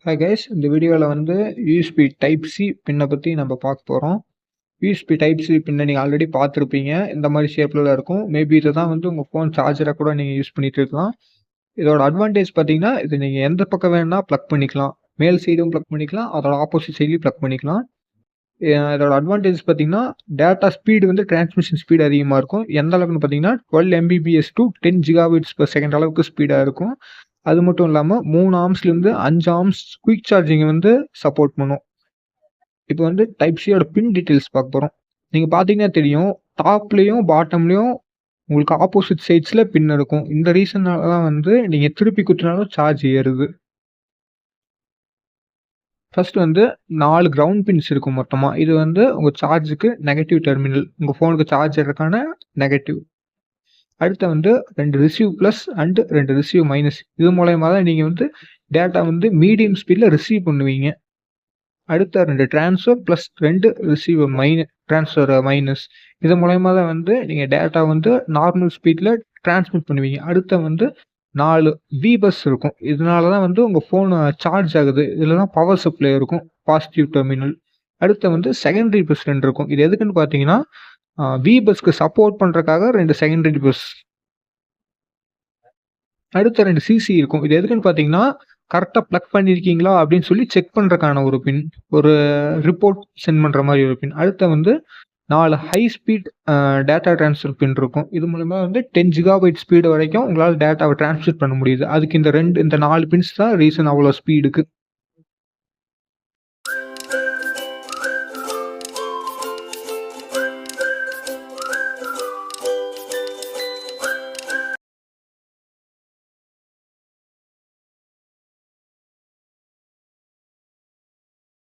Hi guys, இந்த வீடியோவில் வந்து யூஎஸ்பி டைப் சி பின்னை பற்றி நம்ம பார்க்க போகிறோம். யூஎஸ்பி டைப் சி பின்னை நீங்கள் ஆல்ரெடி பார்த்துருப்பீங்க. இந்த மாதிரி ஷேப்பில் இருக்கும். மேபி இதை தான் வந்து உங்கள் ஃபோன் சார்ஜராக கூட நீங்கள் யூஸ் பண்ணிட்டு இருக்கலாம். இதோட அட்வான்டேஜ் பார்த்தீங்கன்னா, இது நீங்கள் எந்த பக்கம் வேணும்னா ப்ளக் பண்ணிக்கலாம். மேல் சைடும் ப்ளக் பண்ணிக்கலாம், அதோட ஆப்போசிட் சைட்லையும் ப்ளக் பண்ணிக்கலாம். இதோட அட்வான்டேஜ் பார்த்தீங்கன்னா, டேட்டா ஸ்பீடு வந்து டிரான்ஸ்மிஷன் ஸ்பீடு அதிகமாக இருக்கும். எந்த அளவுக்குன்னு பார்த்தீங்கன்னா 12 Mbps to 10 Gbps/s அளவுக்கு ஸ்பீடாக இருக்கும். அது மட்டும் இல்லாமல் 3 ஆர்ம்ஸ்லேருந்து 5 ஆர்ம்ஸ் குயிக் சார்ஜிங் வந்து சப்போர்ட் பண்ணும். இப்போ வந்து டைப் சியோட பின் டீட்டெயில்ஸ் பார்க்க போகிறோம். நீங்கள் பார்த்தீங்கன்னா தெரியும், டாப்லேயும் பாட்டம்லேயும் உங்களுக்கு ஆப்போசிட் சைட்ஸில் பின் இருக்கும். இந்த ரீசனால தான் வந்து நீங்கள் திருப்பி குத்தினாலும் சார்ஜ் ஏறுது. ஃபர்ஸ்ட் வந்து 4 கிரவுண்ட் பின்ஸ் இருக்கும் மொத்தமாக. இது வந்து உங்கள் சார்ஜுக்கு நெகட்டிவ் டெர்மினல், உங்கள் ஃபோனுக்கு சார்ஜ் ஏறதுக்கான நெகட்டிவ். அடுத்து வந்து 2 receive plus and 2 receive minus. இது மூலயமா தான் நீங்கள் வந்து டேட்டா வந்து மீடியம் ஸ்பீடில் ரிசீவ் பண்ணுவீங்க. அடுத்த 2 transfer plus 2 receive transfer minus. இது மூலயமா தான் வந்து நீங்கள் டேட்டா வந்து நார்மல் ஸ்பீடில் டிரான்ஸ்மிட் பண்ணுவீங்க. அடுத்த வந்து 4 வி பஸ் இருக்கும். இதனால தான் வந்து உங்கள் ஃபோன் சார்ஜ் ஆகுது. இதில் தான் பவர் சப்ளை இருக்கும், பாசிட்டிவ் டெர்மினல். அடுத்து வந்து செகண்டரி பஸ் 2 இருக்கும். இது எதுக்குன்னு பார்த்தீங்கன்னா, வி பஸ்க்கு சப்போர்ட் பண்ணுறதுக்காக 2 செகண்டரி பஸ். அடுத்த 2 சிசி இருக்கும். இது எதுக்குன்னு பார்த்தீங்கன்னா, கரெக்டாக ப்ளக் பண்ணியிருக்கீங்களா அப்படின்னு சொல்லி செக் பண்ணுறதுக்கான ஒரு பின், ஒரு ரிப்போர்ட் சென்ட் பண்ணுற மாதிரி ஒரு பின். அடுத்த வந்து 4 ஹை ஸ்பீட் டேட்டா ட்ரான்ஸ்ஃபர் பின் இருக்கும். இது மூலமா வந்து 10 GB ஸ்பீடு வரைக்கும் உங்களால் டேட்டாவை டிரான்ஸ்மிட் பண்ண முடியுது. அதுக்கு இந்த 4 பின்ஸ் தான் ரீசன் அவ்வளோ ஸ்பீடுக்கு.